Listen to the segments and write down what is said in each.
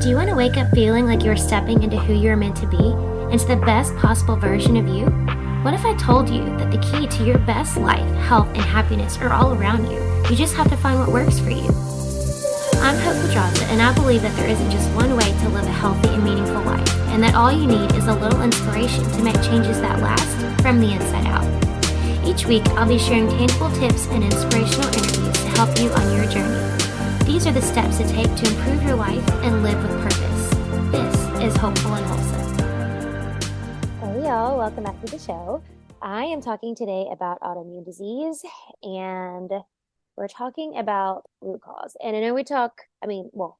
Do you want to wake up feeling like you're stepping into who you're meant to be, into the best possible version of you? What if I told you that the key to your best life, health, and happiness are all around you? You just have to find what works for you. I'm Hope Pedraza, and I believe that there isn't just one way to live a healthy and meaningful life, and that all you need is a little inspiration to make changes that last from the inside out. Each week, I'll be sharing tangible tips and inspirational interviews to help you on your journey. These are the steps to take to improve your life and live with purpose. This is Hopeful and Wholesome. Hey y'all, welcome back to the show. I am talking today about autoimmune disease, and we're talking about root cause. And I know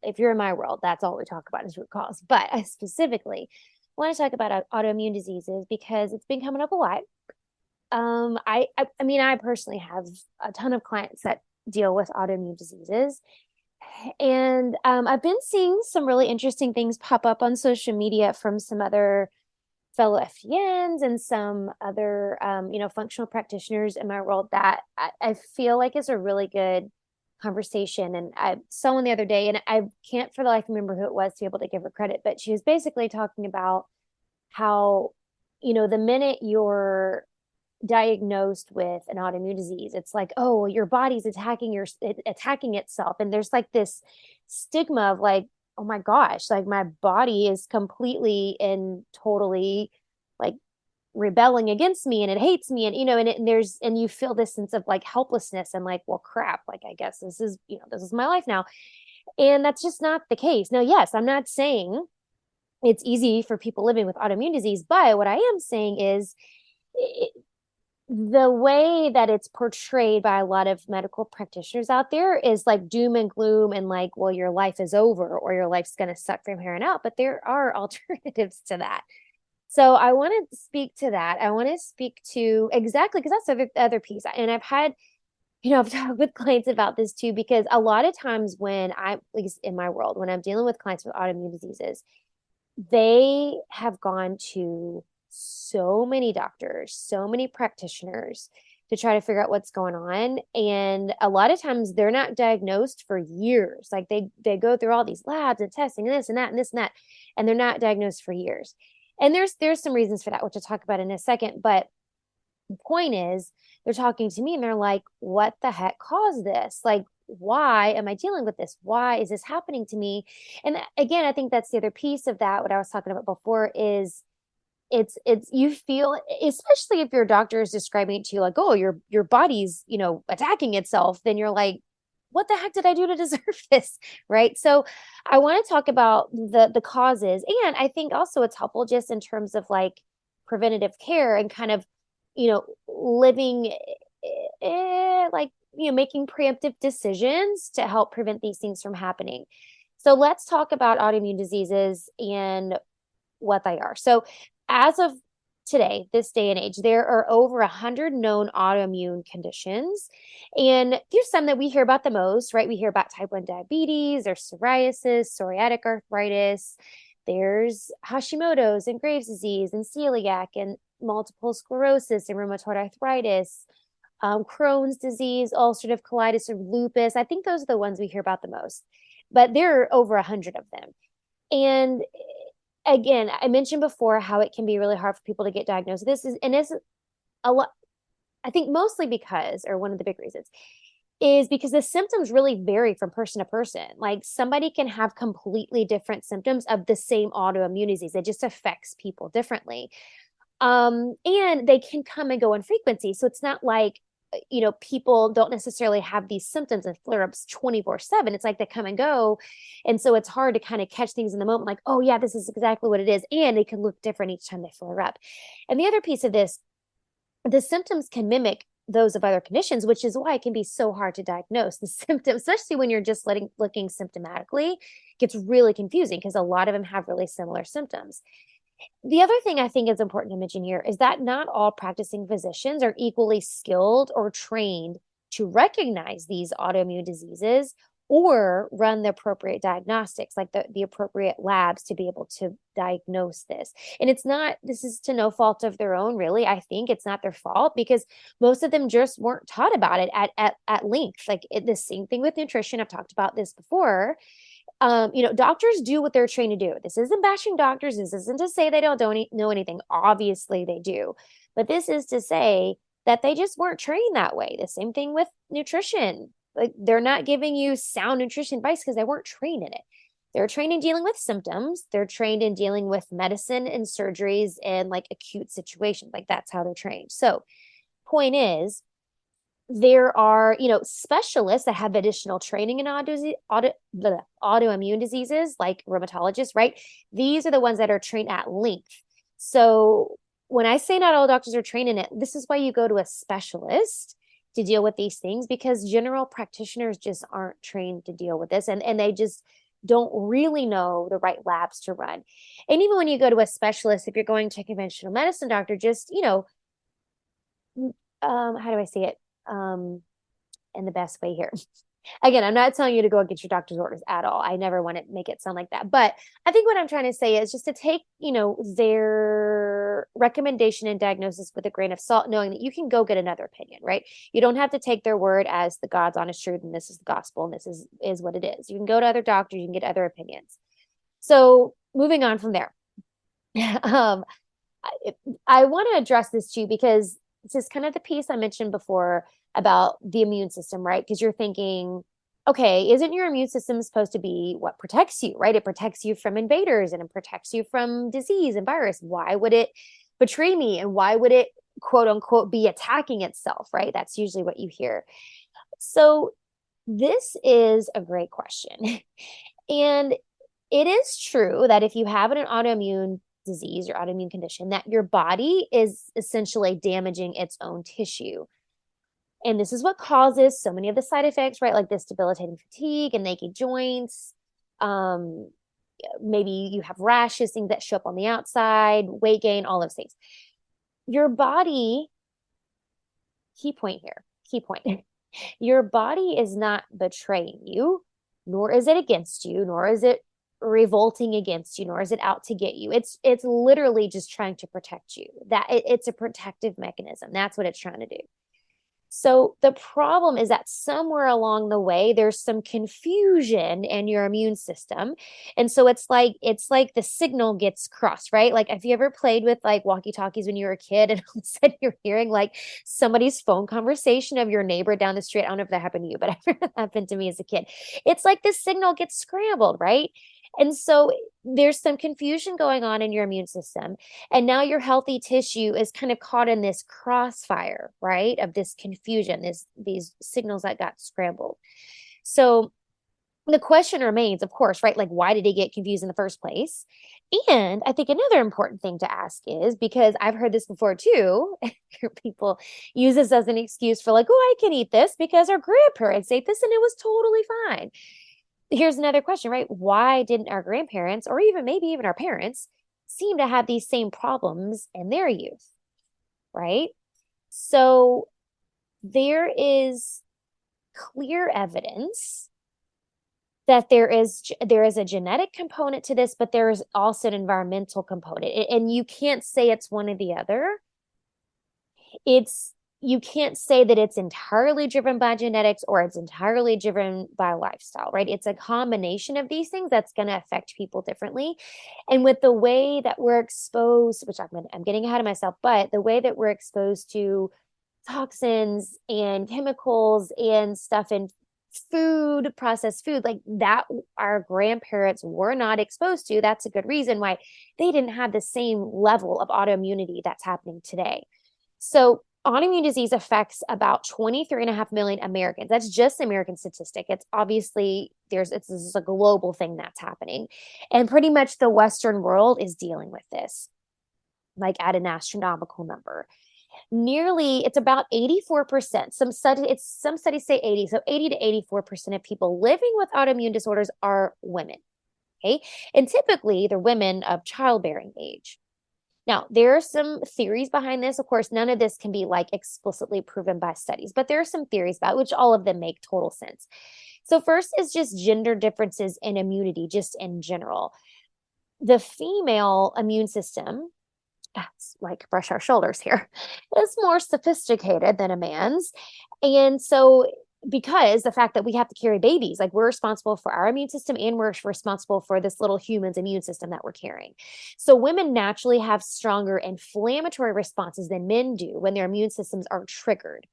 if you're in my world, that's all we talk about is root cause. But I specifically want to talk about autoimmune diseases because it's been coming up a lot. I personally have a ton of clients that deal with autoimmune diseases. And I've been seeing some really interesting things pop up on social media from some other fellow FGNs and some other, functional practitioners in my world that I feel like is a really good conversation. And I saw one the other day, and I can't for the life remember who it was to be able to give her credit, but she was basically talking about how, the minute you're diagnosed with an autoimmune disease, it's like, oh, your body's attacking itself. And there's like this stigma of like, oh my gosh, like my body is completely and totally like rebelling against me and it hates me. And you feel this sense of like helplessness and like, well, crap, like, I guess this is my life now. And that's just not the case. Now, yes, I'm not saying it's easy for people living with autoimmune disease, but what I am saying is the way that it's portrayed by a lot of medical practitioners out there is like doom and gloom and like, well, your life is over or your life's going to suck from here on out. But there are alternatives to that. So I want to speak to that. I want to speak to exactly, because that's the other piece. And I've had, I've talked with clients about this too, because a lot of times when at least in my world, when I'm dealing with clients with autoimmune diseases, they have gone to so many doctors, so many practitioners to try to figure out what's going on. And a lot of times they're not diagnosed for years. Like they go through all these labs and testing and this and that and this and that, and they're not diagnosed for years. And there's some reasons for that, which I'll talk about in a second. But the point is, they're talking to me and they're like, what the heck caused this? Like, why am I dealing with this? Why is this happening to me? And again, I think that's the other piece of that. What I was talking about before is it's you feel, especially if your doctor is describing it to you like, oh, your body's attacking itself, then you're like, what the heck did I do to deserve this? Right. So I want to talk about the causes, and I think also it's helpful just in terms of like preventative care and kind of living making preemptive decisions to help prevent these things from happening. So let's talk about autoimmune diseases and what they are. So as of today, this day and age, there are over 100 known autoimmune conditions. And there's some that we hear about the most, right? We hear about type 1 diabetes or psoriasis, psoriatic arthritis. There's Hashimoto's and Graves' disease and celiac and multiple sclerosis and rheumatoid arthritis, Crohn's disease, ulcerative colitis, and lupus. I think those are the ones we hear about the most, but there are over 100 of them. And again, I mentioned before how it can be really hard for people to get diagnosed. This is a lot, I think mostly because, or one of the big reasons, is because the symptoms really vary from person to person. Like somebody can have completely different symptoms of the same autoimmune disease. It just affects people differently. And they can come and go in frequency. So it's not like, people don't necessarily have these symptoms and flare-ups 24/7. It's like they come and go. And so it's hard to kind of catch things in the moment, like, oh yeah, this is exactly what it is. And it can look different each time they flare up. And the other piece of this, the symptoms can mimic those of other conditions, which is why it can be so hard to diagnose the symptoms, especially when you're just looking symptomatically. It gets really confusing because a lot of them have really similar symptoms. The other thing I think is important to mention here is that not all practicing physicians are equally skilled or trained to recognize these autoimmune diseases or run the appropriate diagnostics, like the appropriate labs to be able to diagnose this. And this is to no fault of their own, really. I think it's not their fault because most of them just weren't taught about it at length. Like the same thing with nutrition. I've talked about this before. Doctors do what they're trained to do. This isn't bashing doctors. This isn't to say they don't know anything. Obviously, they do. But this is to say that they just weren't trained that way. The same thing with nutrition. Like they're not giving you sound nutrition advice because they weren't trained in it. They're trained in dealing with symptoms. They're trained in dealing with medicine and surgeries and like acute situations. Like that's how they're trained. So, point is, there are, specialists that have additional training in autoimmune diseases, like rheumatologists, right? These are the ones that are trained at length. So when I say not all doctors are trained in it, this is why you go to a specialist to deal with these things, because general practitioners just aren't trained to deal with this, and they just don't really know the right labs to run. And even when you go to a specialist, if you're going to a conventional medicine doctor, just, how do I say it? In the best way here. Again, I'm not telling you to go and get your doctor's orders at all. I never want to make it sound like that. But I think what I'm trying to say is just to take, their recommendation and diagnosis with a grain of salt, knowing that you can go get another opinion, right? You don't have to take their word as the God's honest truth, and this is the gospel, and this is what it is. You can go to other doctors, you can get other opinions. So moving on from there. I want to address this too, because this is kind of the piece I mentioned before about the immune system, right? Because you're thinking, okay, isn't your immune system supposed to be what protects you, right? It protects you from invaders and it protects you from disease and virus. Why would it betray me? And why would it, quote unquote, be attacking itself, right? That's usually what you hear. So this is a great question. And it is true that if you have an autoimmune disease or autoimmune condition, that your body is essentially damaging its own tissue. And this is what causes so many of the side effects, right? Like this debilitating fatigue and achy joints. Maybe you have rashes, things that show up on the outside, weight gain, all those things. Your body, key point here, key point. Your body is not betraying you, nor is it against you, nor is it revolting against you, nor is it out to get you. It's literally just trying to protect you. It's a protective mechanism. That's what it's trying to do. So the problem is that somewhere along the way, there's some confusion in your immune system. And so it's like the signal gets crossed, right? Like, have you ever played with like walkie-talkies when you were a kid and all of a sudden you're hearing like somebody's phone conversation of your neighbor down the street? I don't know if that happened to you, but it happened to me as a kid. It's like the signal gets scrambled, right? And so there's some confusion going on in your immune system. And now your healthy tissue is kind of caught in this crossfire, right? Of this confusion, these signals that got scrambled. So the question remains, of course, right? Like, why did it get confused in the first place? And I think another important thing to ask is, because I've heard this before too, people use this as an excuse for like, oh, I can eat this because our grandparents ate this and it was totally fine. Here's another question, right? Why didn't our grandparents, or maybe even our parents, seem to have these same problems in their youth, right? So there is clear evidence that there is a genetic component to this, but there is also an environmental component. And you can't say it's one or the other. You can't say that it's entirely driven by genetics or it's entirely driven by lifestyle, right? It's a combination of these things that's going to affect people differently. And with the way that we're exposed, which I'm getting ahead of myself, but the way that we're exposed to toxins and chemicals and stuff in food, processed food, like that our grandparents were not exposed to, that's a good reason why they didn't have the same level of autoimmunity that's happening today. So autoimmune disease affects about 23.5 million Americans. That's just the American statistic. It's obviously this is a global thing that's happening. And pretty much the Western world is dealing with this, like at an astronomical number. It's about 84%. Some studies say 80. So 80 to 84% of people living with autoimmune disorders are women. Okay. And typically they're women of childbearing age. Now, there are some theories behind this. Of course, none of this can be like explicitly proven by studies, but there are some theories about which all of them make total sense. So first is just gender differences in immunity, just in general. The female immune system, let's like brush our shoulders here, is more sophisticated than a man's. And so because the fact that we have to carry babies, like we're responsible for our immune system and we're responsible for this little human's immune system that we're carrying. So women naturally have stronger inflammatory responses than men do when their immune systems are triggered.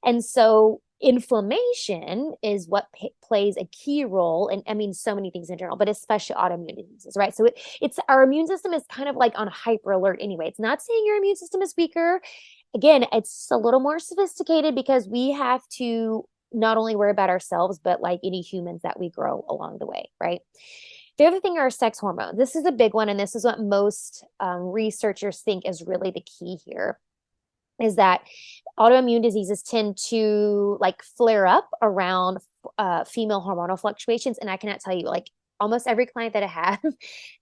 And so inflammation is what plays a key role in, I mean, so many things in general, but especially autoimmune diseases, right? So it's our immune system is kind of like on hyper alert anyway. It's not saying your immune system is weaker. Again, it's a little more sophisticated because we have to not only worry about ourselves, but like any humans that we grow along the way, right? The other thing are sex hormones. This is a big one, and this is what most researchers think is really the key here, is that autoimmune diseases tend to like flare up around female hormonal fluctuations. And I cannot tell you, like almost every client that I have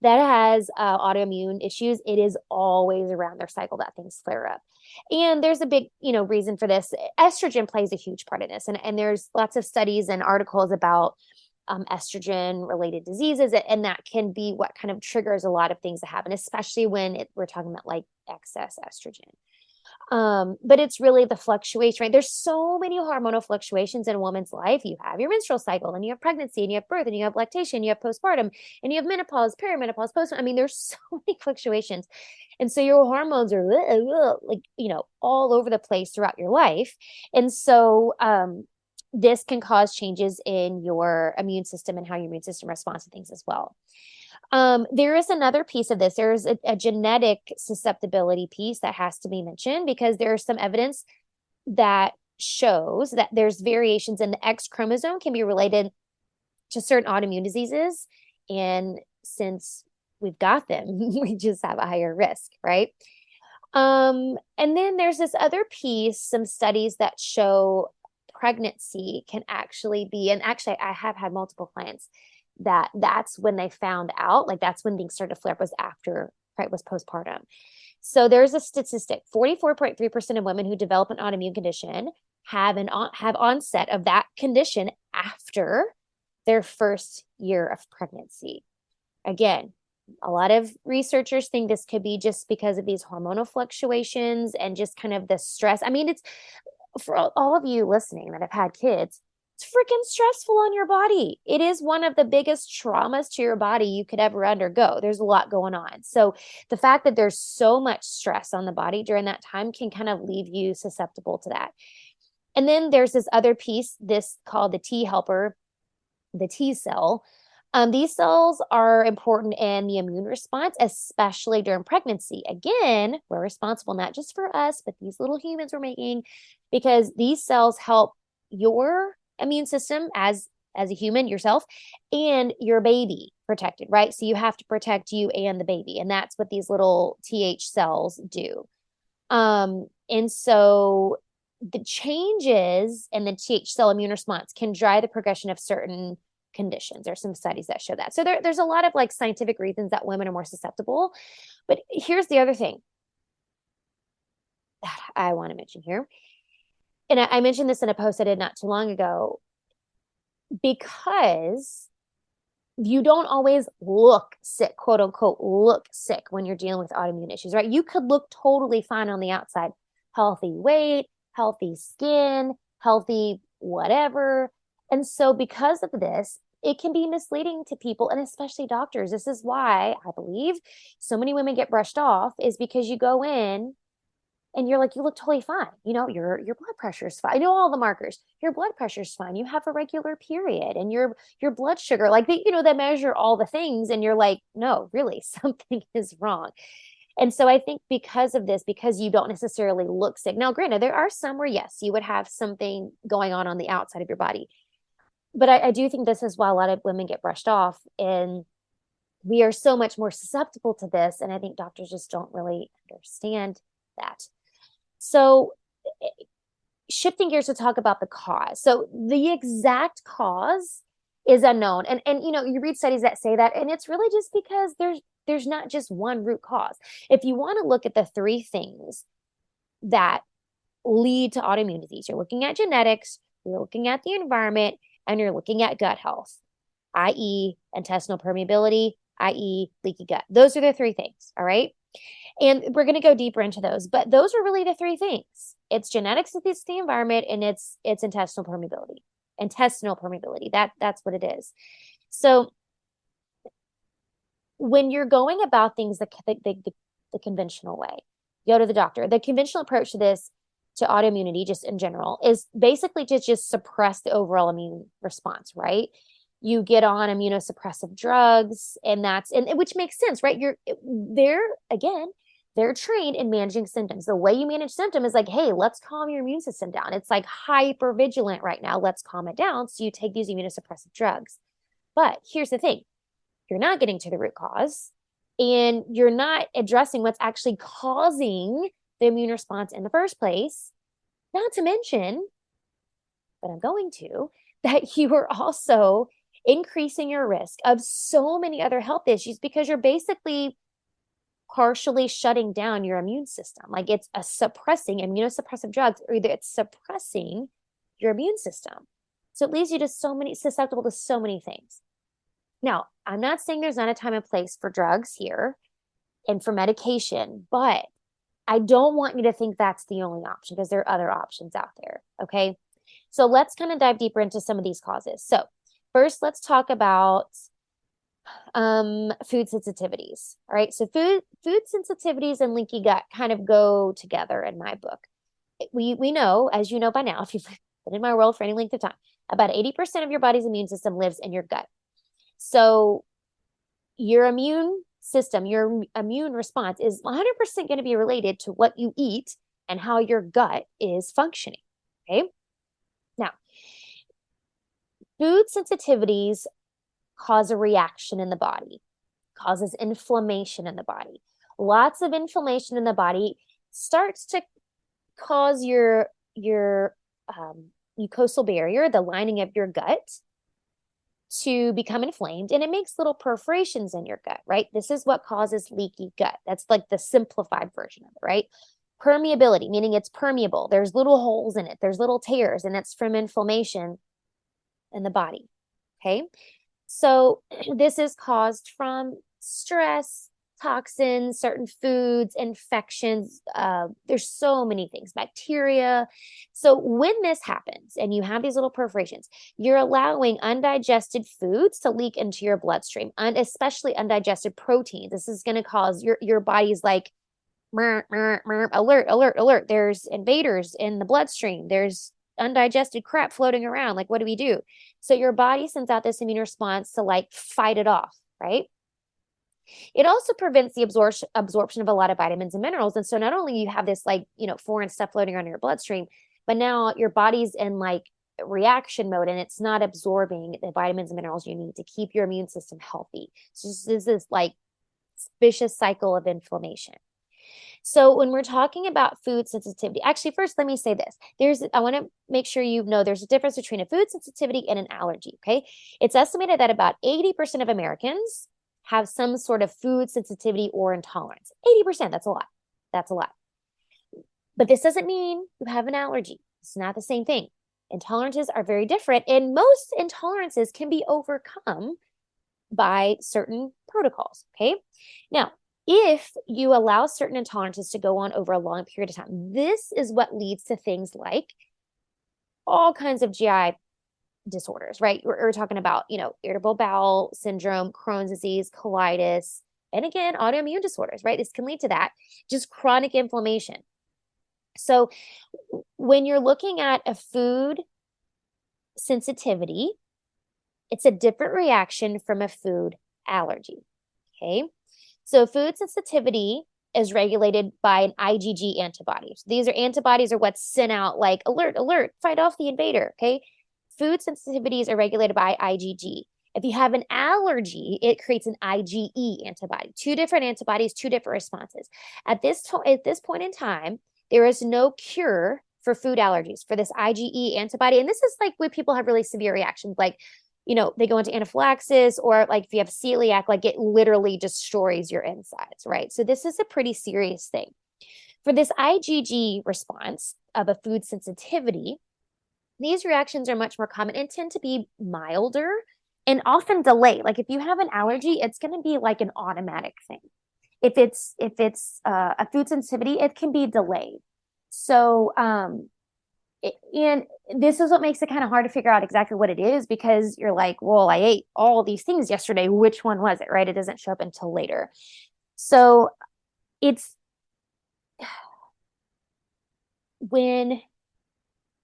that has autoimmune issues, it is always around their cycle that things flare up. And there's a big, reason for this. Estrogen plays a huge part in this. And there's lots of studies and articles about estrogen related diseases. And that can be what kind of triggers a lot of things that happen, especially when we're talking about like excess estrogen. But it's really the fluctuation, right? There's so many hormonal fluctuations in a woman's life. You have your menstrual cycle, and you have pregnancy, and you have birth, and you have lactation, you have postpartum, and you have menopause, perimenopause, post. I mean, there's so many fluctuations. And so your hormones are like, all over the place throughout your life. And so, this can cause changes in your immune system and how your immune system responds to things as well. There is another piece of this. There's a genetic susceptibility piece that has to be mentioned because there's some evidence that shows that there's variations in the X chromosome can be related to certain autoimmune diseases. And since we've got them, we just have a higher risk, right? And then there's this other piece, some studies that show pregnancy can actually be, and actually I have had multiple clients that's when they found out, like that's when things started to flare up, was after, right, was postpartum. So there's a statistic, 44.3% of women who develop an autoimmune condition have onset of that condition after their first year of pregnancy. Again, a lot of researchers think this could be just because of these hormonal fluctuations and just kind of the stress. I mean, it's for all of you listening that have had kids, it's freaking stressful on your body. It is one of the biggest traumas to your body you could ever undergo. There's a lot going on. So the fact that there's so much stress on the body during that time can kind of leave you susceptible to that. And then there's this other piece, this called the T helper, the T cell. These cells are important in the immune response, especially during pregnancy. Again, we're responsible not just for us, but these little humans we're making, because these cells help your immune system as a human, yourself, and your baby protected, right? So you have to protect you and the baby. And that's what these little TH cells do. And so the changes in the TH cell immune response can drive the progression of certain conditions. There's some studies that show that. So there's a lot of like scientific reasons that women are more susceptible. But here's the other thing that I want to mention here. And I mentioned this in a post I did not too long ago, because you don't always look sick, quote unquote, look sick when you're dealing with autoimmune issues, right? You could look totally fine on the outside, healthy weight, healthy skin, healthy whatever. And so because of this, it can be misleading to people, and especially doctors. This is why I believe so many women get brushed off, is because you go in and you're like, you look totally fine. Your blood pressure is fine. All the markers. Your blood pressure is fine. You have a regular period, and your blood sugar, like they measure all the things, and you're like, no, really, something is wrong. And so I think because of this, because you don't necessarily look sick. Now, granted, there are some where yes, you would have something going on the outside of your body. But I do think this is why a lot of women get brushed off, and we are so much more susceptible to this. And I think doctors just don't really understand that. So shifting gears to talk about the cause. So the exact cause is unknown. And you read studies that say that, and it's really just because there's not just one root cause. If you want to look at the three things that lead to autoimmune disease, you're looking at genetics, you're looking at the environment, and you're looking at gut health, i.e. intestinal permeability, i.e. leaky gut. Those are the three things, all right? And we're going to go deeper into those, but those are really the three things. It's genetics, it's the environment, and it's intestinal permeability. Intestinal permeability. That's what it is. So when you're going about things the conventional way, go to the doctor. The conventional approach to this, to autoimmunity, just in general, is basically to just suppress the overall immune response, right? You get on immunosuppressive drugs, and which makes sense, right? They're trained in managing symptoms. The way you manage symptoms is like, hey, let's calm your immune system down. It's like hyper vigilant right now. Let's calm it down. So you take these immunosuppressive drugs. But here's the thing. You're not getting to the root cause, and you're not addressing what's actually causing the immune response in the first place. Not to mention, but I'm going to, that you are also increasing your risk of so many other health issues because you're basically partially shutting down your immune system. Like it's suppressing immunosuppressive drugs, or either it's suppressing your immune system. So it leaves you to susceptible to so many things. Now, I'm not saying there's not a time and place for drugs here and for medication, but I don't want you to think that's the only option because there are other options out there. Okay. So let's kind of dive deeper into some of these causes. So first, let's talk about food sensitivities. All right. So food sensitivities and leaky gut kind of go together in my book. We know, as you know by now, if you've been in my world for any length of time, about 80% of your body's immune system lives in your gut. So your immune system, your immune response is 100% going to be related to what you eat and how your gut is functioning. Okay. Now, food sensitivities cause a reaction in the body, causes inflammation in the body. Lots of inflammation in the body starts to cause your mucosal barrier, the lining of your gut, to become inflamed, and it makes little perforations in your gut, right? This is what causes leaky gut. That's like the simplified version of it, right? Permeability, meaning it's permeable. There's little holes in it. There's little tears, and it's from inflammation in the body. Okay. So this is caused from stress, toxins, certain foods, infections. There's so many things, bacteria. So when this happens and you have these little perforations, you're allowing undigested foods to leak into your bloodstream, especially undigested proteins. This is going to cause your body's like, alert, alert, alert. There's invaders in the bloodstream. There's undigested crap floating around. Like, what do we do? So your body sends out this immune response to like fight it off, right? It also prevents the absorption of a lot of vitamins and minerals. And so not only you have this like, foreign stuff floating around in your bloodstream, but now your body's in like reaction mode and it's not absorbing the vitamins and minerals you need to keep your immune system healthy. So this is like vicious cycle of inflammation. So when we're talking about food sensitivity, actually, first, let me say this. I want to make sure you know there's a difference between a food sensitivity and an allergy, okay? It's estimated that about 80% of Americans have some sort of food sensitivity or intolerance. 80%, that's a lot. That's a lot. But this doesn't mean you have an allergy. It's not the same thing. Intolerances are very different, and most intolerances can be overcome by certain protocols, okay? Now, if you allow certain intolerances to go on over a long period of time, this is what leads to things like all kinds of GI disorders, right? We're talking about, irritable bowel syndrome, Crohn's disease, colitis, and again, autoimmune disorders, right? This can lead to that, just chronic inflammation. So when you're looking at a food sensitivity, it's a different reaction from a food allergy, okay? So food sensitivity is regulated by an IgG antibody. So these are antibodies are what's sent out like alert, alert, fight off the invader, okay? Food sensitivities are regulated by IgG. If you have an allergy, it creates an IgE antibody. Two different antibodies, two different responses. At this point in time, there is no cure for food allergies for this IgE antibody. And this is like when people have really severe reactions, like they go into anaphylaxis, or like if you have celiac, like it literally destroys your insides, right? So this is a pretty serious thing. For this IgG response of a food sensitivity, these reactions are much more common and tend to be milder and often delayed. Like if you have an allergy, it's going to be like an automatic thing. If it's a food sensitivity, it can be delayed. So, and this is what makes it kind of hard to figure out exactly what it is, because you're like, well, I ate all these things yesterday. Which one was it, right? It doesn't show up until later. So it's when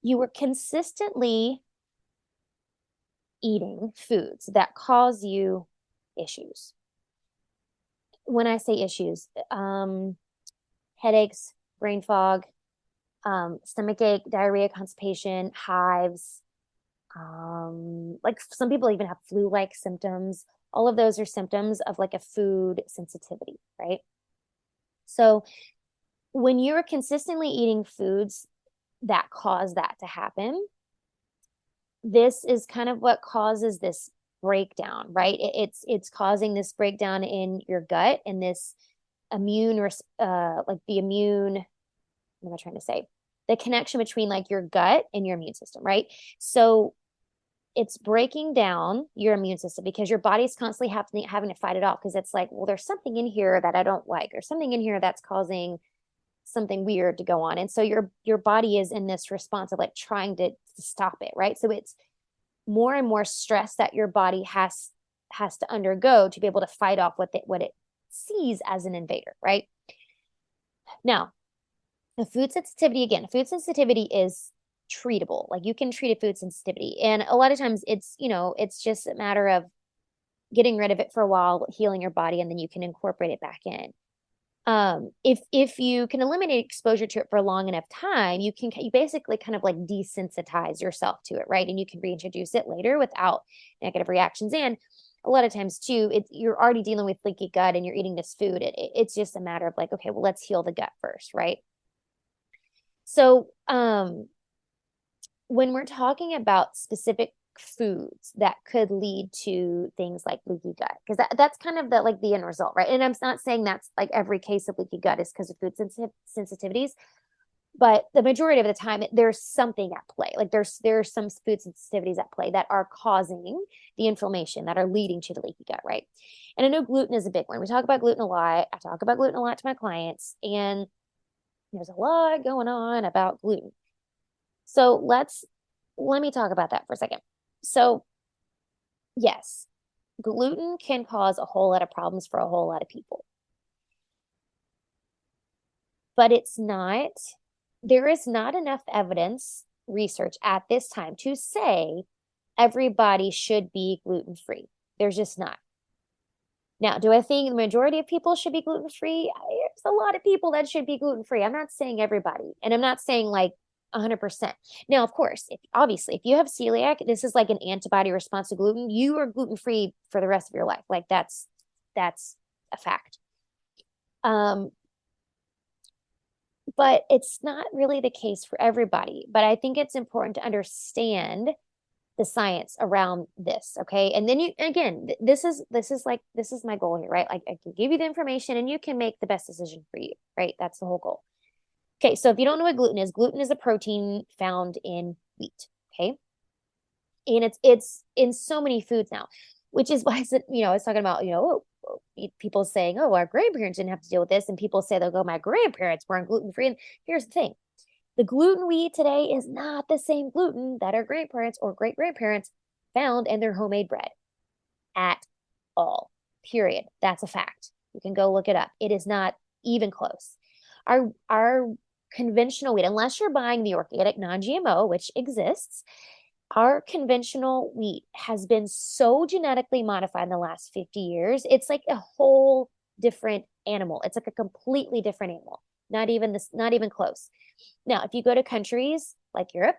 you were consistently eating foods that cause you issues. When I say issues, headaches, brain fog, stomach ache, diarrhea, constipation, hives, like some people even have flu-like symptoms. All of those are symptoms of like a food sensitivity, right? So when you're consistently eating foods that cause that to happen, this is kind of what causes this breakdown, right? It's causing this breakdown in your gut, and this immune, like the immune, what am I trying to say? The connection between like your gut and your immune system, right? So it's breaking down your immune system because your body's constantly having to fight it off, because it's like, well, there's something in here that I don't like, or something in here that's causing something weird to go on. And so your body is in this response of like trying to stop it, right? So it's more and more stress that your body has to undergo to be able to fight off what it sees as an invader, right? Now, the food sensitivity, again, food sensitivity is treatable. Like you can treat a food sensitivity. And a lot of times it's just a matter of getting rid of it for a while, healing your body, and then you can incorporate it back in. If you can eliminate exposure to it for a long enough time, you basically kind of like desensitize yourself to it, right? And you can reintroduce it later without negative reactions. And a lot of times too, you're already dealing with leaky gut and you're eating this food. It's just a matter of like, okay, well, let's heal the gut first, right? So, when we're talking about specific foods that could lead to things like leaky gut, because that's kind of the end result, right? And I'm not saying that's like every case of leaky gut is because of food sensitivities, but the majority of the time there's something at play. Like there's some food sensitivities at play that are causing the inflammation, that are leading to the leaky gut, right? And I know gluten is a big one. We talk about gluten a lot. I talk about gluten a lot to my clients, and there's a lot going on about gluten. So let me talk about that for a second. So, yes, gluten can cause a whole lot of problems for a whole lot of people. But there is not enough evidence, research at this time to say everybody should be gluten-free. There's just not. Now, do I think the majority of people should be gluten-free? There's a lot of people that should be gluten-free. I'm not saying everybody, and I'm not saying like 100%. Now, of course, obviously, if you have celiac, this is like an antibody response to gluten. You are gluten-free for the rest of your life. Like that's a fact. But it's not really the case for everybody. But I think it's important to understand the science around this, okay? And then this is my goal here, right? Like I can give you the information and you can make the best decision for you, right? That's the whole goal. Okay, so if you don't know what gluten is a protein found in wheat, okay? And it's in so many foods now, which is why I was talking about, people saying, oh, our grandparents didn't have to deal with this, and people say they'll go, my grandparents weren't gluten-free. And here's the thing. The gluten we eat today is not the same gluten that our grandparents or great-grandparents found in their homemade bread at all, period. That's a fact. You can go look it up. It is not even close. Our conventional wheat, unless you're buying the organic non-GMO, which exists, our conventional wheat has been so genetically modified in the last 50 years. It's like a whole different animal. It's like a completely different animal. Not even close. Now, if you go to countries like Europe,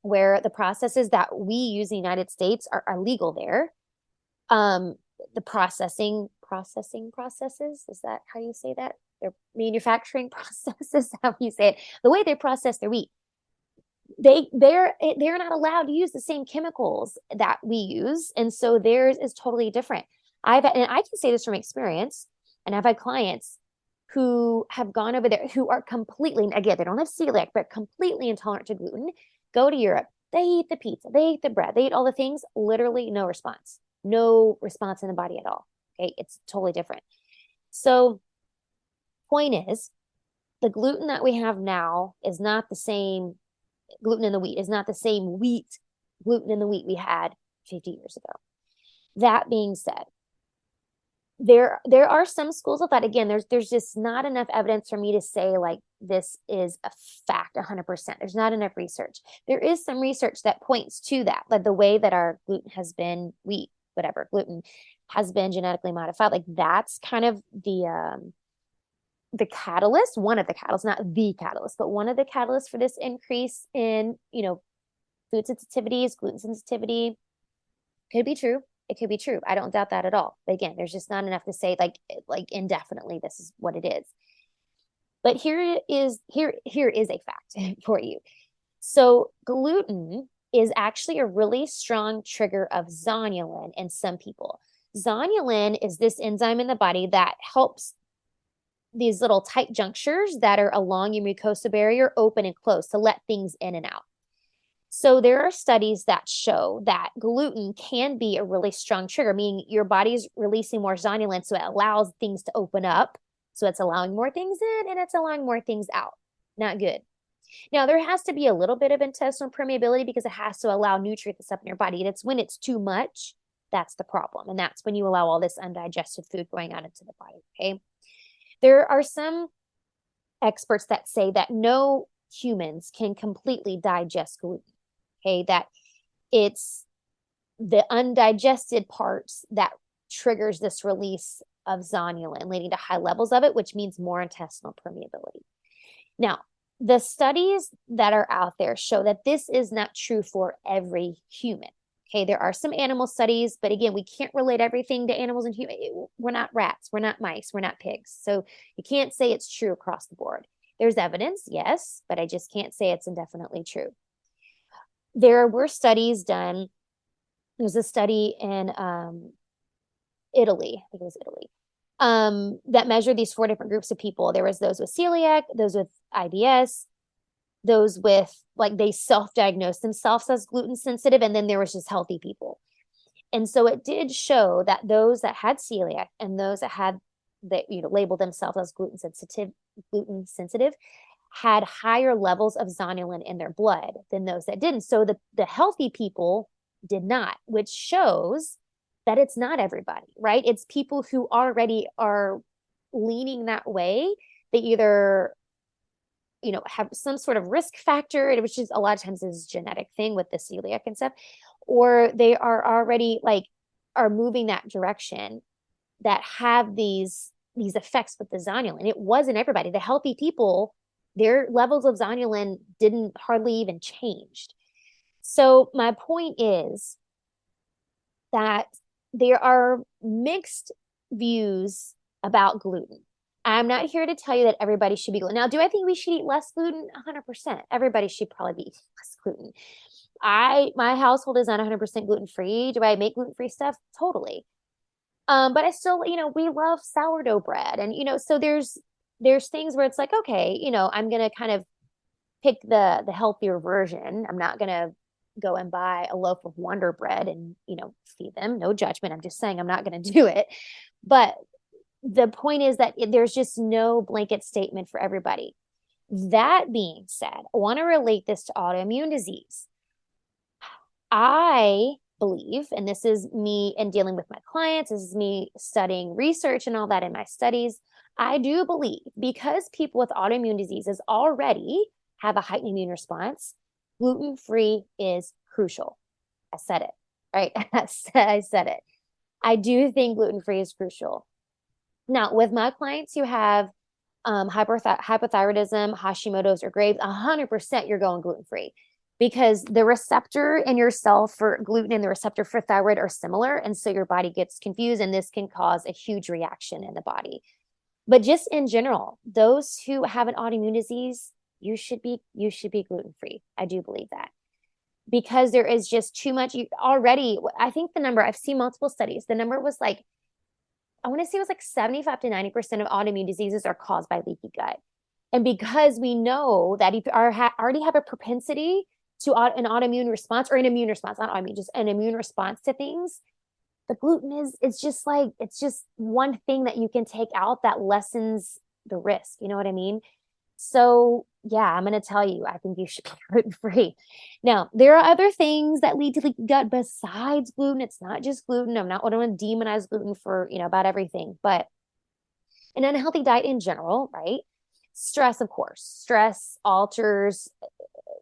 where the processes that we use in the United States are legal there, the processing processes, is that how you say that? Their manufacturing processes, how you say it, the way they process their wheat, they're not allowed to use the same chemicals that we use, and so theirs is totally different. And I can say this from experience, and I've had clients who have gone over there who are completely, again, they don't have celiac, but completely intolerant to gluten, go to Europe. They eat the pizza, they eat the bread, they eat all the things, literally no response in the body at all. Okay, it's totally different. So point is, the gluten that we have now is not the same gluten in the wheat, is not the same gluten in the wheat we had 50 years ago. That being said, there are some schools of thought. Again, there's just not enough evidence for me to say like this is a fact 100%. There's not enough research. There is some research that points to that, like the way that our gluten has been genetically modified. Like that's kind of the catalyst, one of the catalysts, not the catalyst, but one of the catalysts for this increase in, food sensitivities, gluten sensitivity. Could be true. It could be true. I don't doubt that at all. But again, there's just not enough to say like indefinitely this is what it is. But here is a fact for you. So gluten is actually a really strong trigger of zonulin in some people. Zonulin is this enzyme in the body that helps these little tight junctures that are along your mucosa barrier open and close to let things in and out. So there are studies that show that gluten can be a really strong trigger, meaning your body's releasing more zonulin, so it allows things to open up. So it's allowing more things in and it's allowing more things out. Not good. Now, there has to be a little bit of intestinal permeability because it has to allow nutrients up in your body. And it's when it's too much, that's the problem. And that's when you allow all this undigested food going out into the body, okay? There are some experts that say that no humans can completely digest gluten, okay? That it's the undigested parts that triggers this release of zonulin, leading to high levels of it, which means more intestinal permeability. Now, the studies that are out there show that this is not true for every human. Okay, there are some animal studies, but again, we can't relate everything to animals and humans. We're not rats, we're not mice, we're not pigs. So you can't say it's true across the board. There's evidence, yes, but I just can't say it's indefinitely true. There were studies done. There's a study in Italy, I think it was Italy, that measured these 4 different groups of people. There was those with celiac, those with IBS, those with they self-diagnosed themselves as gluten sensitive, and then there was just healthy people. And so it did show that those that had celiac and those that had labeled themselves as gluten sensitive had higher levels of zonulin in their blood than those that didn't. So the healthy people did not, which shows that it's not everybody, right? It's people who already are leaning that way. They either have some sort of risk factor, which is a lot of times is a genetic thing with the celiac and stuff, or they are already are moving that direction that have these effects with the zonulin. It wasn't everybody. The healthy people, their levels of zonulin didn't hardly even changed. So my point is that there are mixed views about gluten. I'm not here to tell you that everybody should be gluten. Now, do I think we should eat less gluten? 100%. Everybody should probably be eating less gluten. My household is not 100% gluten-free. Do I make gluten-free stuff? Totally. But I still, we love sourdough bread. And, so there's things where it's like, okay, I'm going to kind of pick the healthier version. I'm not going to go and buy a loaf of Wonder Bread and, feed them. No judgment. I'm just saying I'm not going to do it. But the point is that there's just no blanket statement for everybody. That being said, I want to relate this to autoimmune disease. I believe, and this is me in dealing with my clients, this is me studying research and all that in my studies, I do believe because people with autoimmune diseases already have a heightened immune response, gluten-free is crucial. I said it, right? I said it. I do think gluten-free is crucial. Now, with my clients who have hypothyroidism, Hashimoto's, or Graves', 100% you're going gluten-free because the receptor in your cell for gluten and the receptor for thyroid are similar. And so your body gets confused and this can cause a huge reaction in the body. But just in general, those who have an autoimmune disease, you should be gluten-free. I do believe that. Because there is just too much already. I think the number, I've seen multiple studies, the number was I want to say it was 75 to 90% of autoimmune diseases are caused by leaky gut. And because we know that if you already have a propensity to an autoimmune response or an immune response, not autoimmune, just an immune response to things, the gluten is, it's just one thing that you can take out that lessens the risk. You know what I mean? So yeah, I'm going to tell you, I think you should be gluten free. Now, there are other things that lead to leaky gut besides gluten. It's not just gluten. I don't want to demonize gluten for, about everything, but an unhealthy diet in general, right? Stress, of course. Stress alters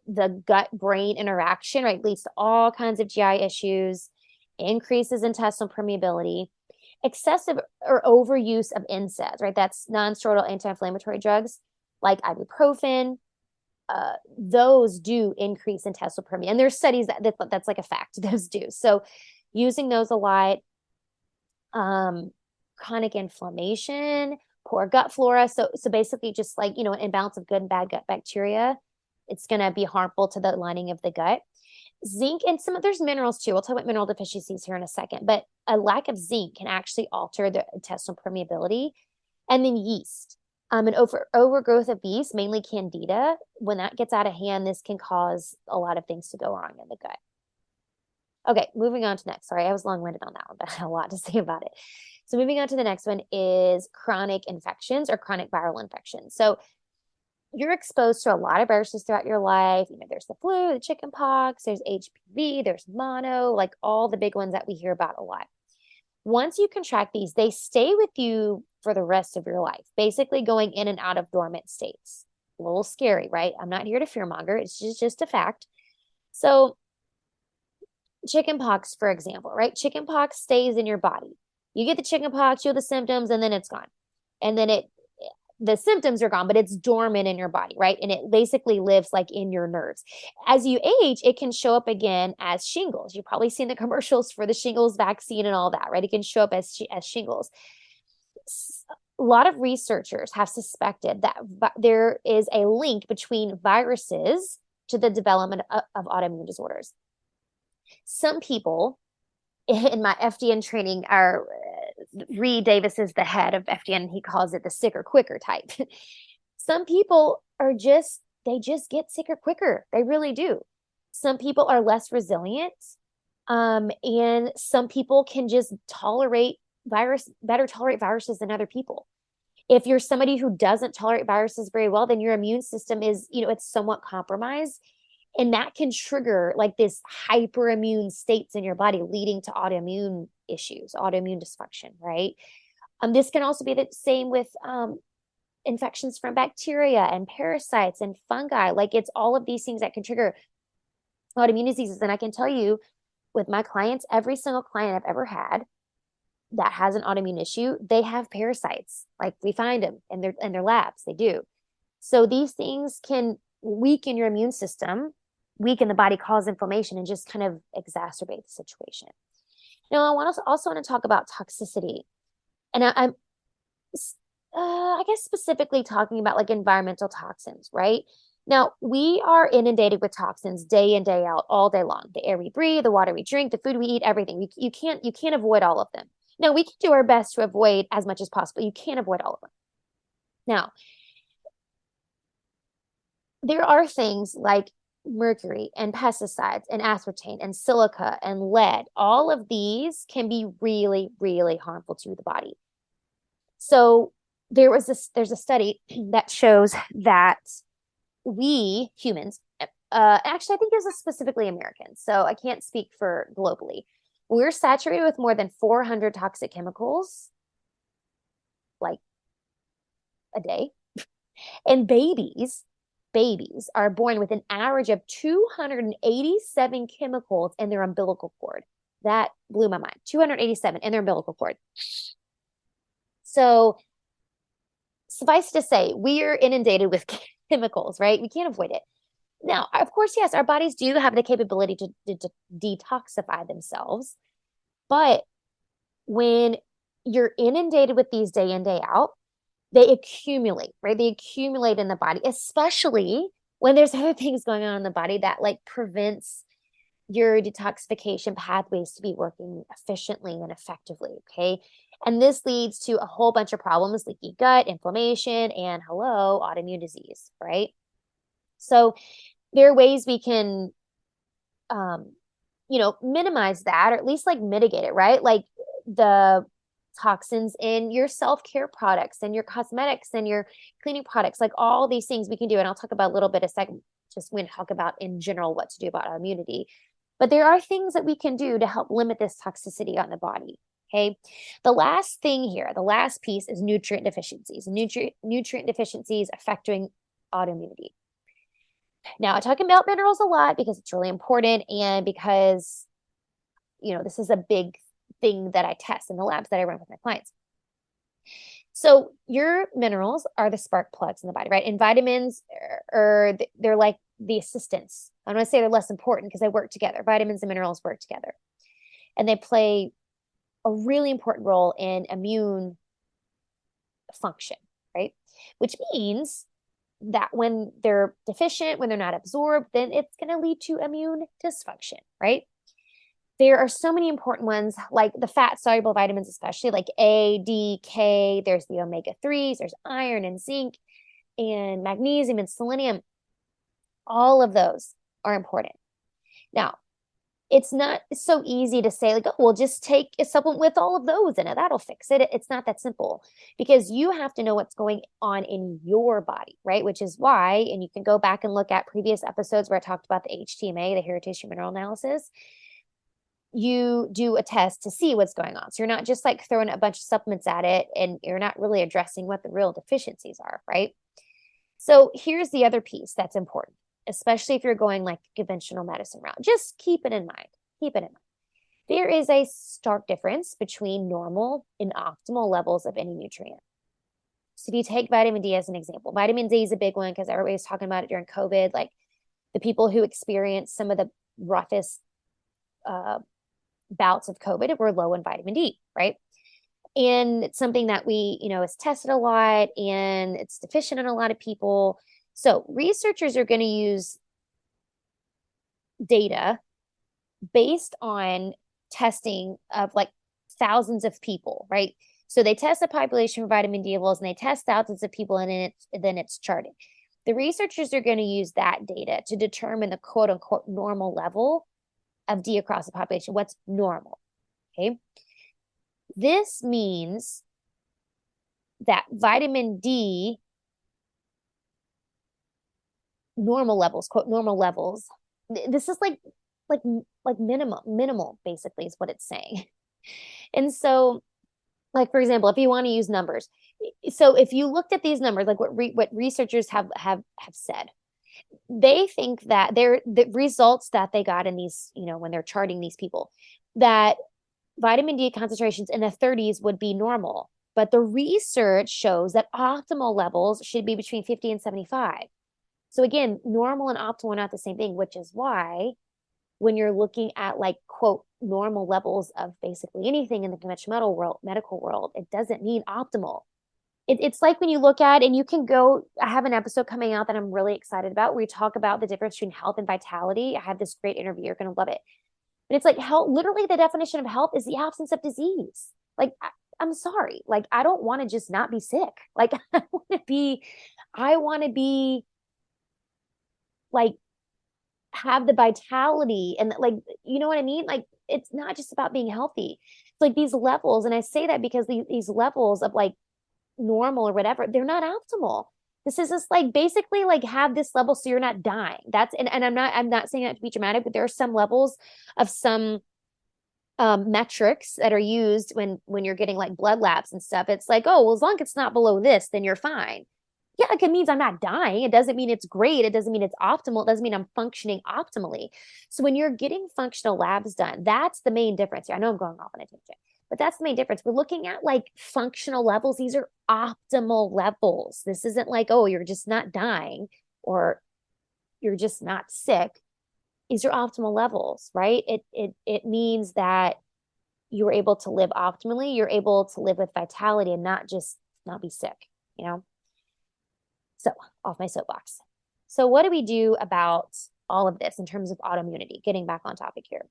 the gut brain interaction, right? Leads to all kinds of GI issues, increases intestinal permeability, excessive or overuse of NSAIDs, right? That's non-steroidal anti-inflammatory drugs like ibuprofen. Those do increase intestinal permeability. And there's studies that's like a fact, those do. So using those a lot, chronic inflammation, poor gut flora. So basically just like, an imbalance of good and bad gut bacteria, it's going to be harmful to the lining of the gut. Zinc and there's minerals too. We'll talk about mineral deficiencies here in a second, but a lack of zinc can actually alter the intestinal permeability. And then yeast. And overgrowth of yeast, mainly candida, when that gets out of hand, this can cause a lot of things to go wrong in the gut. Okay, moving on to next. Sorry, I was long-winded on that one, but I had a lot to say about it. So moving on to the next one is chronic infections or chronic viral infections. So you're exposed to a lot of viruses throughout your life. There's the flu, the chicken pox, there's HPV, there's mono, like all the big ones that we hear about a lot. Once you contract these, they stay with you for the rest of your life, basically going in and out of dormant states. A little scary, right? I'm not here to fearmonger. It's just a fact. So chicken pox, for example, right? Chicken pox stays in your body. You get the chicken pox, you have the symptoms, and then it's gone. And then the symptoms are gone, but it's dormant in your body, right? And it basically lives like in your nerves. As you age, it can show up again as shingles. You've probably seen the commercials for the shingles vaccine and all that, right? It can show up as shingles. A lot of researchers have suspected that there is a link between viruses to the development of autoimmune disorders. Some people in my FDN training are Reed Davis is the head of FDN. He calls it the sicker, quicker type. Some people they just get sicker quicker. They really do. Some people are less resilient. And some people can just better tolerate viruses than other people. If you're somebody who doesn't tolerate viruses very well, then your immune system is, it's somewhat compromised. And that can trigger like this hyperimmune states in your body, leading to autoimmune issues, autoimmune dysfunction, right? This can also be the same with infections from bacteria and parasites and fungi. Like it's all of these things that can trigger autoimmune diseases. And I can tell you with my clients, every single client I've ever had that has an autoimmune issue, they have parasites. Like we find them in their labs, they do. So these things can weaken your immune system, weaken the body, cause inflammation, and just kind of exacerbate the situation. Now, I also want to talk about toxicity. And I guess specifically talking about like environmental toxins, right? Now, we are inundated with toxins day in, day out, all day long. The air we breathe, the water we drink, the food we eat, everything. You can't avoid all of them. Now, we can do our best to avoid as much as possible. You can't avoid all of them. Now, there are things like mercury and pesticides and aspartame and silica and lead. All of these can be really, really harmful to the body. So there's a study that shows that we humans, actually, I think this is specifically Americans, so I can't speak for globally. We're saturated with more than 400 toxic chemicals, like a day. And babies are born with an average of 287 chemicals in their umbilical cord. That blew my mind. 287 in their umbilical cord. So suffice to say, we are inundated with chemicals, right? We can't avoid it. Now, of course, yes, our bodies do have the capability to detoxify themselves. But when you're inundated with these day in, day out, they accumulate, right? They accumulate in the body, especially when there's other things going on in the body that like prevents your detoxification pathways to be working efficiently and effectively, okay? And this leads to a whole bunch of problems, leaky gut, inflammation, and autoimmune disease, right? So there are ways we can, minimize that, or at least like mitigate it, right? Like the toxins in your self-care products and your cosmetics and your cleaning products, like all these things we can do. And I'll talk about a little bit a second, just when talk about in general what to do about autoimmunity. But there are things that we can do to help limit this toxicity on the body. Okay. The last thing here, the last piece is nutrient deficiencies. Nutrient deficiencies affecting autoimmunity. Now, I talk about minerals a lot because it's really important and because, this is a big thing that I test in the labs that I run with my clients. So your minerals are the spark plugs in the body, right? And vitamins they're like the assistants. I'm going to say they're less important because they work together. Vitamins and minerals work together. And they play a really important role in immune function, right? Which means that when they're deficient, when they're not absorbed, then it's going to lead to immune dysfunction, right? There are so many important ones, like the fat soluble vitamins, especially like A, D, K. There's the omega-3s, there's iron and zinc and magnesium and selenium. All of those are important. Now, it's not so easy to say, like, oh, well, just take a supplement with all of those in it. That'll fix it. It's not that simple because you have to know what's going on in your body, right? Which is why, and you can go back and look at previous episodes where I talked about the HTMA, the hair tissue mineral analysis. You do a test to see what's going on. So you're not just like throwing a bunch of supplements at it and you're not really addressing what the real deficiencies are, right? So here's the other piece that's important, especially if you're going like conventional medicine route. Just keep it in mind. Keep it in mind. There is a stark difference between normal and optimal levels of any nutrient. So if you take vitamin D as an example, vitamin D is a big one because everybody's talking about it during COVID. Like the people who experienced some of the roughest bouts of COVID were low in vitamin D, right? And it's something that is tested a lot and it's deficient in a lot of people. So researchers are going to use data based on testing of like thousands of people, right? So they test the population for vitamin D levels and they test thousands of people and then it's charted. The researchers are going to use that data to determine the quote unquote normal level of D across the population. What's normal? Okay. This means that vitamin D normal levels, quote, normal levels. This is like minimal basically is what it's saying. And so, like, for example, if you want to use numbers, so if you looked at these numbers, like what researchers have said, they think that the results that they got in these, when they're charting these people, that vitamin D concentrations in the 30s would be normal. But the research shows that optimal levels should be between 50 and 75. So again, normal and optimal are not the same thing, which is why when you're looking at like, quote, normal levels of basically anything in the conventional medical world, it doesn't mean optimal. It's like when you look at, and you can go, I have an episode coming out that I'm really excited about where we talk about the difference between health and vitality. I have this great interview. You're going to love it. But it's like health, literally the definition of health is the absence of disease. Like, I'm sorry. Like, I don't want to just not be sick. Like, I want to be like, have the vitality and like, you know what I mean? Like, it's not just about being healthy. It's like these levels. And I say that because these levels of like normal or whatever, they're not optimal. This is just like basically like have this level so you're not dying. That's and I'm not saying that to be dramatic, but there are some levels of some metrics that are used when you're getting like blood labs and stuff. It's like, oh, well, as long as it's not below this, then you're fine. Yeah, like it means I'm not dying. It doesn't mean it's great. It doesn't mean it's optimal. It doesn't mean I'm functioning optimally. So when you're getting functional labs done, that's the main difference here. I know I'm going off on a tangent, but that's the main difference. We're looking at like functional levels. These are optimal levels. This isn't like, oh, you're just not dying or you're just not sick. These are optimal levels, right? It means that you're able to live optimally. You're able to live with vitality and not be sick, So off my soapbox. So what do we do about all of this in terms of autoimmunity? Getting back on topic here.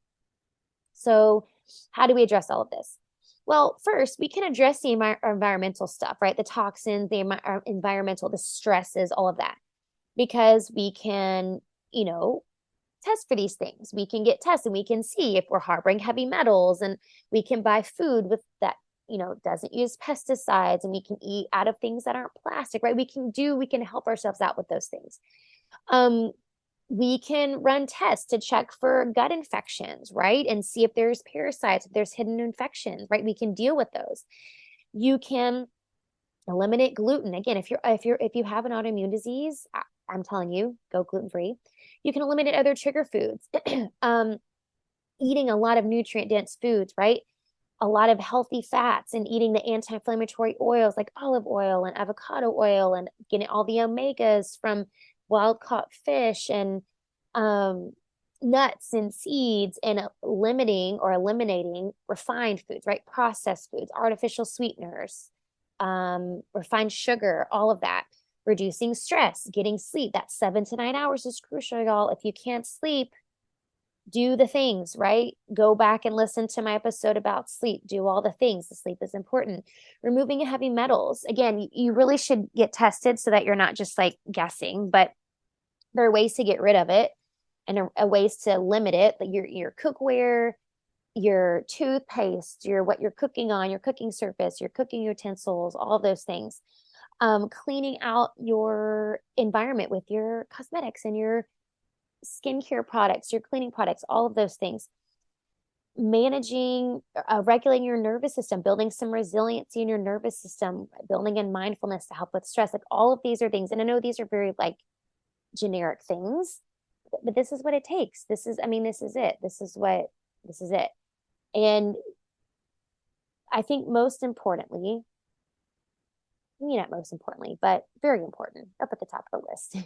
So how do we address all of this? Well, first, we can address the environmental stuff, right? The toxins, the environmental, the stresses, all of that. Because we can, test for these things. We can get tests and we can see if we're harboring heavy metals, and we can buy food with that, doesn't use pesticides, and we can eat out of things that aren't plastic, right? We can help ourselves out with those things. We can run tests to check for gut infections, right? And see if there's parasites, if there's hidden infections, right? We can deal with those. You can eliminate gluten. Again, if you have an autoimmune disease, I'm telling you, go gluten-free. You can eliminate other trigger foods. Eating a lot of nutrient-dense foods, right? A lot of healthy fats, and eating the anti-inflammatory oils like olive oil and avocado oil, and getting all the omegas from wild-caught fish and nuts and seeds, and eliminating refined foods, right? Processed foods, artificial sweeteners, refined sugar, all of that. Reducing stress, getting sleep. That 7 to 9 hours is crucial, y'all. If you can't sleep, do the things, right? Go back and listen to my episode about sleep. Do all the things. The sleep is important. Removing heavy metals. Again, you really should get tested so that you're not just like guessing, but there are ways to get rid of it, and a ways to limit it. Your cookware, your toothpaste, what you're cooking on, your cooking surface, your cooking utensils, all of those things. Cleaning out your environment with your cosmetics and your skincare products, your cleaning products, all of those things. Managing, regulating your nervous system, building some resiliency in your nervous system, building in mindfulness to help with stress. Like, all of these are things. And I know these are very like generic things, but this is what it takes. This is it. This is it. And I think most importantly, maybe not most importantly, but very important, up at the top of the list,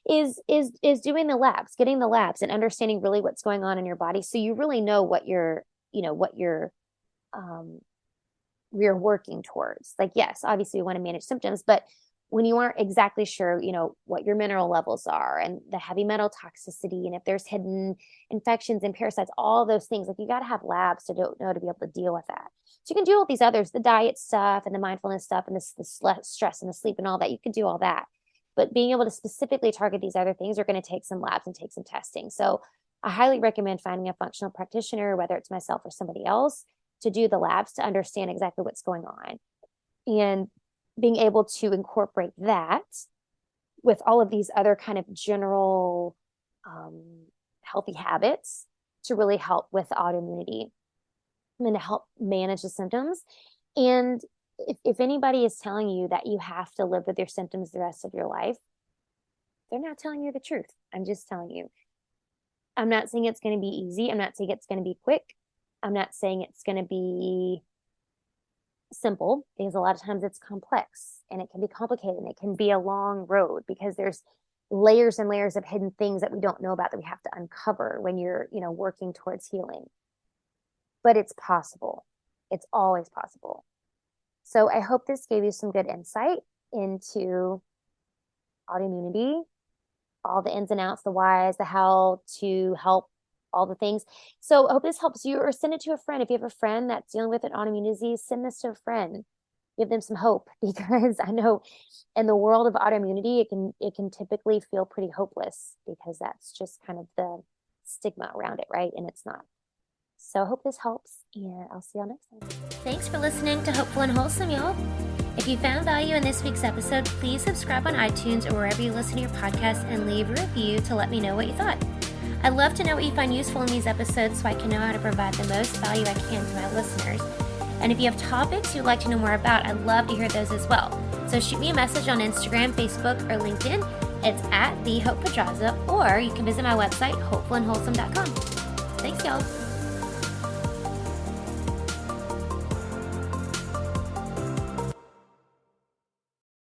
is doing the labs, getting the labs, and understanding really what's going on in your body, so you really know what you're working towards. Like, yes, obviously we want to manage symptoms, but when you aren't exactly sure, what your mineral levels are, and the heavy metal toxicity, and if there's hidden infections and parasites, all those things, like, you got to have labs to know to be able to deal with that. So you can do all these others, the diet stuff and the mindfulness stuff and the stress and the sleep and all that. You can do all that, but being able to specifically target these other things are going to take some labs and take some testing. So I highly recommend finding a functional practitioner, whether it's myself or somebody else, to do the labs to understand exactly what's going on, and being able to incorporate that with all of these other kind of general healthy habits to really help with autoimmunity and to help manage the symptoms. And if anybody is telling you that you have to live with your symptoms the rest of your life, they're not telling you the truth. I'm just telling you. I'm not saying it's going to be easy. I'm not saying it's going to be quick. I'm not saying it's going to be simple, because a lot of times it's complex and it can be complicated and it can be a long road, because there's layers and layers of hidden things that we don't know about that we have to uncover when you're, working towards healing. But it's possible. It's always possible. So I hope this gave you some good insight into autoimmunity, all the ins and outs, the whys, the how to help, all the things. So I hope this helps you, or send it to a friend. If you have a friend that's dealing with an autoimmune disease, send this to a friend. Give them some hope, because I know in the world of autoimmunity, it can typically feel pretty hopeless, because that's just kind of the stigma around it, right? And it's not. So I hope this helps, and I'll see y'all next time. Thanks for listening to Hopeful and Wholesome, y'all. If you found value in this week's episode, please subscribe on iTunes or wherever you listen to your podcast, and leave a review to let me know what you thought. I'd love to know what you find useful in these episodes, so I can know how to provide the most value I can to my listeners. And if you have topics you'd like to know more about, I'd love to hear those as well. So shoot me a message on Instagram, Facebook, or LinkedIn. It's @TheHopePedraza, or you can visit my website, hopefulandwholesome.com. Thanks, y'all.